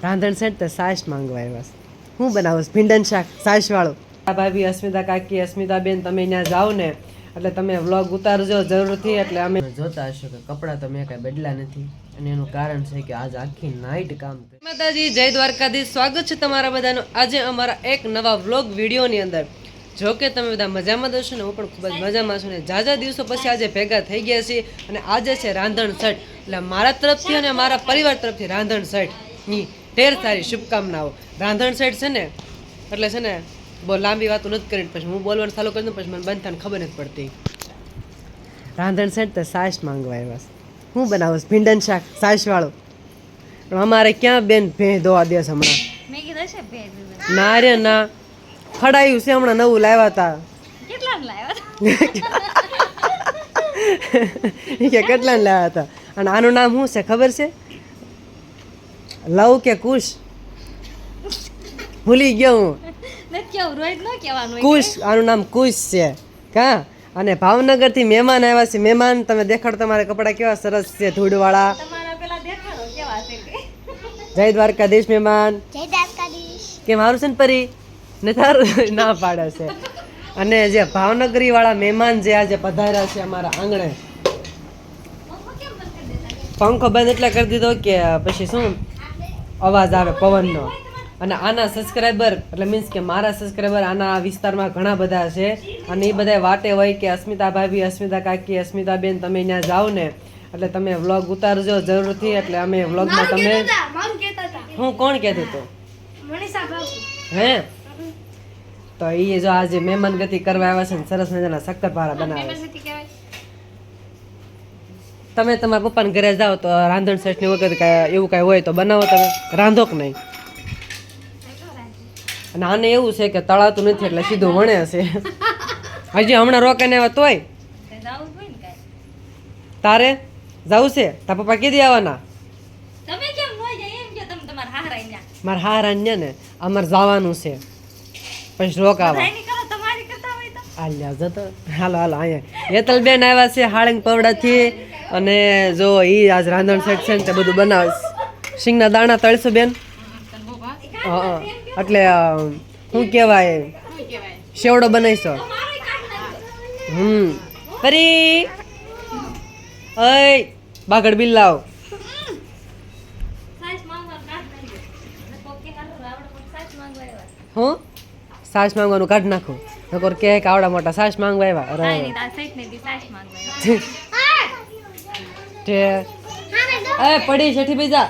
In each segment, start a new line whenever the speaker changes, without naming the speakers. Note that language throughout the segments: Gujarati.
રાંધણ સેટ તો સાસ માંગવા આવ્યા છે. હું બનાવું ભીંડન શાક સાસ વાળું. ભાભી અસ્મિતા કાકી અસ્મિતા બેન તમે ત્યાં જાઓ ને એટલે તમે વ્લોગ ઉતારજો જરૂરથી. એટલે અમે જોતા હશો કે કપડાં તો મેં કાંઈ બદલા નથી અને એનું કારણ છે કે આજ આખી નાઈટ કામ કર્યું. માતાજી જય દ્વારકાધીશ, સ્વાગત છે તમારા બધાનું આજે અમારા એક નવા વ્લોગ વિડીયોની અંદર. જો કે તમે બધા મજામાં દોશો ને હું પણ ખૂબ જ મજામાં છું ને ઝાઝા દિવસો પછી આજે ભેગા થઈ ગયા છીએ અને આજે છે રાંધણ સેટ. એટલે મારા તરફથી અને મારા પરિવાર તરફથી રાંધણ સેટની ઢેર સારી શુભકામનાઓ. રાંધણ સેટ છે ને એટલે છે ને બહુ લાંબી વાતો નથી કરી, પછી હું બોલવાનું ચાલુ કરી દઉં પછી મને બંધ થઈને ખબર નથી પડતી. રાંધણ સેટ તો સાસ માંગવા આવ્યા છે. હું બનાવું ભીંડન શાક સાસ વાળું. પણ અમારે ક્યાં બેન ભેં ધોવા દે છે હમણાં? ના રે ના, ખડાયું છે હમણાં નવું લાવ્યા હતા. કેટલા લાવ્યા હતા? અને આનું નામ શું છે ખબર છે? લવ કે કુશ? ભૂલી ગયો હું. કુશ, આનું નામ કુશ છે કા. અને ભાવનગર થી મહેમાન આવ્યા છે. મહેમાન તમે દેખાડો તમારા કપડા કેવા સરસ છે, ધૂળવાળા. જય દ્વારકાધીશ મહેમાન.
જય દ્વારકાધીશ.
કેમ હારું છે ને પરી? ને તારું ના પાડે છે. અને જે ભાવનગરી વાળા મહેમાન જે આજે પધાર્યા છે અમારા આંગણે, પંખો બંધ એટલે કરી દીધો કે પછી શું અવાજ આવે પવનનો. અને આના સબસ્ક્રાઈબર એટલે મીન્સ કે મારા સબસ્ક્રાઈબર આના વિસ્તારમાં ઘણા બધા છે અને એ બધા વાટે હોય કે અસ્મિતા ભાભી અસ્મિતા કાકી અસ્મિતા બેન તમે ત્યાં જાઓ ને એટલે તમે વ્લોગ ઉતારજો જરૂરથી. એટલે અમે વ્લોગમાં તમે હું કોણ કહેતું હતું હે તો એ જો આજે મહેમાન ગતિ કરવા આવ્યા છે ને સરસ મજાના શક્કરપારા બનાવે છે. તમે તમારા પપ્પાને ઘરે જાઓ તો રાંધણ સેટની વખત કાંઈ એવું કાંઈ હોય તો બનાવો, તમે રાંધો કે નહીં? અને આને એવું છે કે તળાતું નથી એટલે સીધું વણે હશે. હજી હમણાં રોકાઈને આવ્યા તોય તારે જવું છે? તારા પપ્પા કીધી આવવાના? મારે હારાન્યા ને અમારે જવાનું છે પછી રોકાવા. હાલ્યા જતો હાલો હાલો અહીંયા હેતલબેન આવ્યા છે હાળંગ પવડાથી. અને જો એ આજ રાંધણ સેટ છે ને તે બધું બનાવે. સિંગના દાણા તળશો બેન? હા, એટલે શું કહેવાય સેવડો બનાવીશો? ફરી અય બાગડ બિલ લાવ. હું સાસ માંગવાનું કાઢ નાખું નકર કે આવડા મોટા સાસ માંગવા આવ્યા. અરે પડી છેઠી બીજા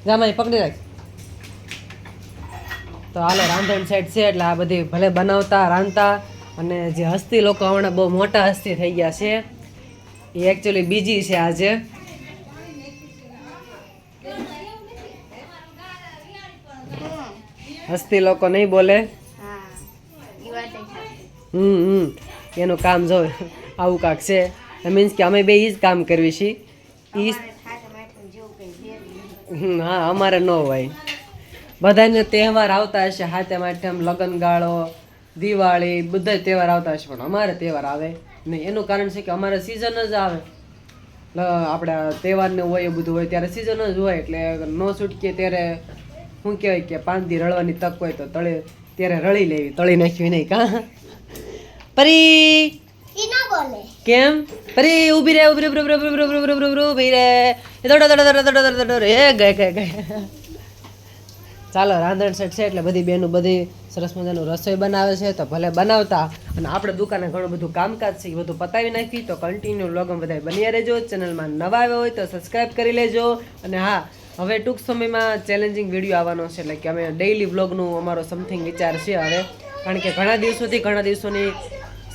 જામાઈ પકડી રાખ. તો હાલો રાંધણ સેટ છે એટલે આ બધી ભલે બનાવતા રાંધતા. અને જે હસ્તી લોકો હમણાં બહુ મોટા હસ્તી થઈ ગયા છે એ એકચ્યુઅલી બીજી છે આજે. હસ્તી લોકો નહીં બોલે. એનું કામ જો આવું કાંક છે. મીન્સ કે અમે બે એ જ કામ કરવી છીએ. હા અમારે ન હોય. બધાને તહેવાર આવતા હશે, હાથે માઠમ લગ્નગાળો દિવાળી બધા તહેવાર આવતા હશે પણ અમારે તહેવાર આવે નહીં. એનું કારણ છે કે અમારે સિઝન જ આવે. આપણે તહેવારને હોય એ બધું હોય ત્યારે સિઝન જ હોય એટલે ન છૂટકીએ ત્યારે શું કહેવાય કે 5 દી રળવાની તક હોય તો તળે ત્યારે રળી લેવી, તળી નાખવી નહીં કા. પરી કેમ પરી? ઊભી રે ઊભી રે ઊભી રે હે ગઈ ગઈ ગઈ. ચાલો રાંધણ સેટ છે એટલે બધી બેનું બધી સરસ મજાનું રસોઈ બનાવે છે તો ભલે બનાવતા. અને આપણે દુકાને ઘણું બધું કામકાજ છે એ બધું પતાવી નાખી. તો કન્ટિન્યુ વ્લોગમાં બધા બન્યા રહેજો. ચેનલમાં નવા આવ્યા હોય તો સબસ્ક્રાઈબ કરી લેજો. અને હા, હવે ટૂંક સમયમાં ચેલેન્જિંગ વિડીયો આવવાનો છે એટલે કે અમે ડેઈલી વ્લોગનું અમારો સમથિંગ વિચાર છે હવે. કારણ કે ઘણા દિવસોની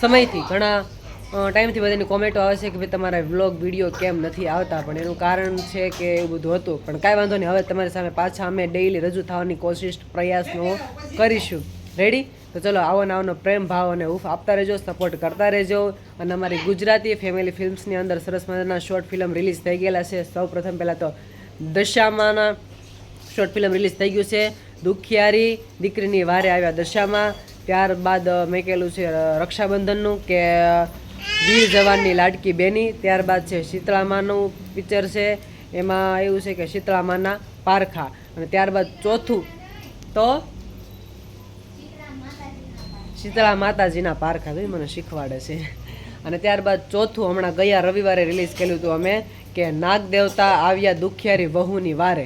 સમયથી ઘણા ટાઈમથી બધાની કોમેન્ટો આવે છે કે ભાઈ તમારા વ્લોગ વિડીયો કેમ નથી આવતા. પણ એનું કારણ છે કે એવું બધું હતું. પણ કાંઈ વાંધો નહીં, હવે તમારી સામે પાછા અમે ડેઈલી રજૂ થવાની કોશિશ પ્રયાસનો કરીશું. રેડી? તો ચલો આવો પ્રેમ ભાવ અને ઉફ આપતા રહેજો, સપોર્ટ કરતા રહેજો. અને અમારી ગુજરાતી ફેમિલી ફિલ્મ્સની અંદર સરસ મજાના શોર્ટ ફિલ્મ રિલીઝ થઈ ગયેલા છે. સૌ પ્રથમ પહેલાં તો દશામાના શોર્ટ ફિલ્મ રિલીઝ થઈ ગયું છે. દુખિયારી દીકરીની વારે આવ્યા દશામાં. ત્યારબાદ મેકેલું છે રક્ષાબંધનનું કે વીર જવાનની લાડકી બેની. ત્યારબાદ છે શીતળામાનું પિક્ચર છે. એમાં એવું છે કે શીતળા માના પારખા, અને ત્યારબાદ ચોથું તો શીતળા માતાજીના પારખા. ભાઈ મને શીખવાડે છે. અને ત્યારબાદ ચોથું હમણાં ગયા રવિવારે રિલીઝ કર્યું હતું અમે, કે નાગ દેવતા આવ્યા દુખિયારી વહુની વારે.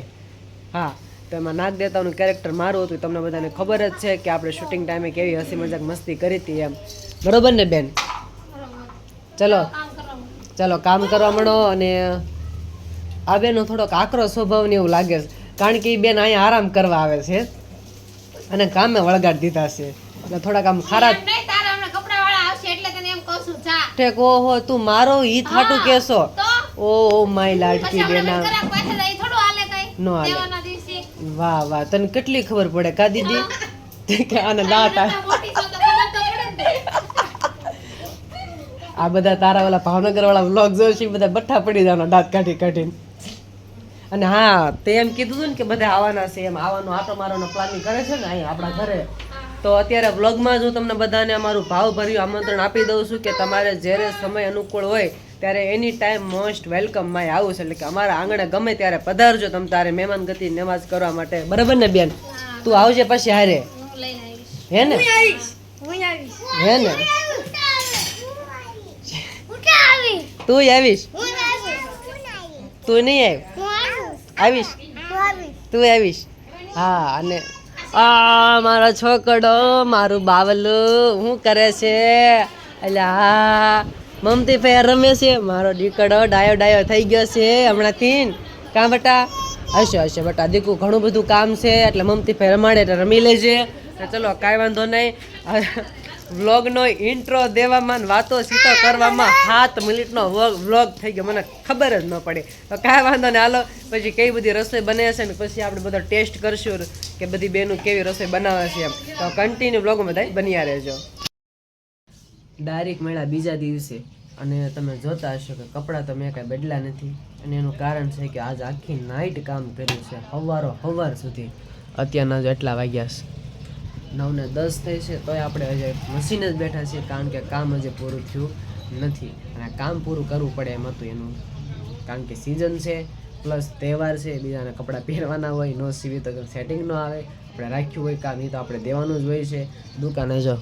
હા, તો એમાં નાગ દેવતાનું કેરેક્ટર મારું હતું. તમને બધાને ખબર જ છે કે આપણે શૂટિંગ ટાઈમે કેવી હસી મજાક મસ્તી કરી હતી એમ. બરોબર ને બેન? ચલો ચલો કામ કરવા માંડો. અને આ બેનનો થોડોક આકરો સ્વભાવ ને એવું લાગે છે, કારણ કે એ બેન અહીંયા આરામ કરવા આવે છે અને કામે વળગાડી દીધા છે, એટલે થોડાક આમ ખારા ઠેક. ઓહો, તું મારો ઈ થાટું કેસો? ઓ માય લાડકી બેના નો હાલે. વાહ વાહ, તને કેટલી ખબર પડે કા દીદી કે આને દાંત આ બધા તારા ઓલા ભાવનગર વાળા વ્લોગ જોશે, બધા બઠ્ઠા પડી જવાના દાંત કાઢી કાઢીને. અને હા, તે એમ કીધું હતું ને કે બધા આવવાના છે, એમ આવવાનો આટો મારવાનો પ્લાનિંગ કરે છે ને અહીંયા આપણા ઘરે. તો અત્યારે વ્લોગમાં હું તમને બધાને અમારું ભાવભર્યું આમંત્રણ આપી દઉં છું કે તમારે જ્યારે સમય અનુકૂળ હોય ત્યારે એની ટાઈમ મોસ્ટ વેલકમ માં આવું છે. એટલે કે અમારા આંગણે ગમે ત્યારે પધારજો તમે તારે મહેમાન ગતિ નમાઝ કરવા માટે. બરાબર ને બેન? તું આવજે પછી હારે, હે ને? હે ને? તું આવીશ? તું નહીં આવીશ? તું આવીશ? હા. અને આ મારો છોકડો, મારું બાવલું શું કરે છે? એટલે હા, મમતી ફેર રમે છે. મારો દીકડો ડાયો ડાયો થઈ ગયો છે હમણાંથી. કાં બટા? હશે હશે બટા, દીકુ ઘણું બધું કામ છે એટલે મમતી ફેર રમાડે એટલે રમી લેજે. ચલો કાંઈ વાંધો નહીં. વ્લોગનો ઇન્ટ્રો દેવામાં વાતો સીતો કરવામાં 7 મિનિટનો વ્લોગ થઈ ગયો, મને ખબર જ ન પડી. તો કાંઈ વાંધો નહીં, હાલો પછી કઈ બધી રસોઈ બને છે ને પછી આપણે બધો ટેસ્ટ કરશું કે બધી બેનું કેવી રસોઈ બનાવે છે એમ. તો કન્ટિન્યુ વ્લોગમાં બધા બન્યા રહેજો. ડાયરેક્ટ મળ્યા બીજા દિવસે, અને તમે જોતા હશો કે કપડાં તો મેં કાંઈ બદલા નથી. અને એનું કારણ છે કે આજ આખી નાઇટ કામ કર્યું છે, સવાર સુધી. અત્યારના જો એટલા વાગ્યા છે 9:10 થઈ છે, તોય આપણે હજી મશીન જ બેઠા છીએ, કારણ કે કામ હજી પૂરું થયું નથી. અને કામ પૂરું કરવું પડે એમ હતું એનું, કારણ કે સિઝન છે પ્લસ તહેવાર છે, બીજાને કપડાં પહેરવાના હોય, ન સીવી તો સેટિંગ ન આવે. આપણે રાખ્યું હોય કામ એ તો આપણે દેવાનું જ હોય છે દુકાને. જો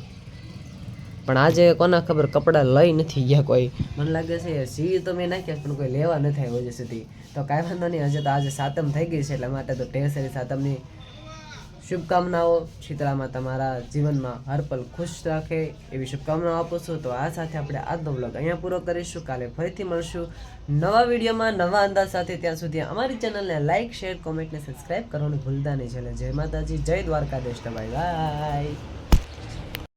પણ આજે કોના ખબર કપડાં લઈ નથી ગયા કોઈ. મને લાગે છે સીવી તો મેં નાખ્યા પણ કોઈ લેવા નથી આવ્યો હજી સુધી. તો કાંઈ વાંધો નહીં, હજી તો આજે સાતમ થઈ ગઈ છે, એટલા માટે તો ઢેર સાતમની શુભકામનાઓ. શીતળામાં તમારા જીવનમાં હરપલ ખુશ રાખે એવી શુભકામનાઓ આપું છું. તો આ સાથે આપણે આજનો વ્લોગ અહીંયા પૂરો કરીશું. કાલે ફરીથી મળશું નવા વિડીયોમાં નવા અંદાજ સાથે. ત્યાં સુધી અમારી ચેનલને લાઇક, શેર, કોમેન્ટ ને સબસ્ક્રાઈબ કરવાનું ભૂલતા નહીં. છે જય માતાજી, જય દ્વારકાધીશ. Bye bye.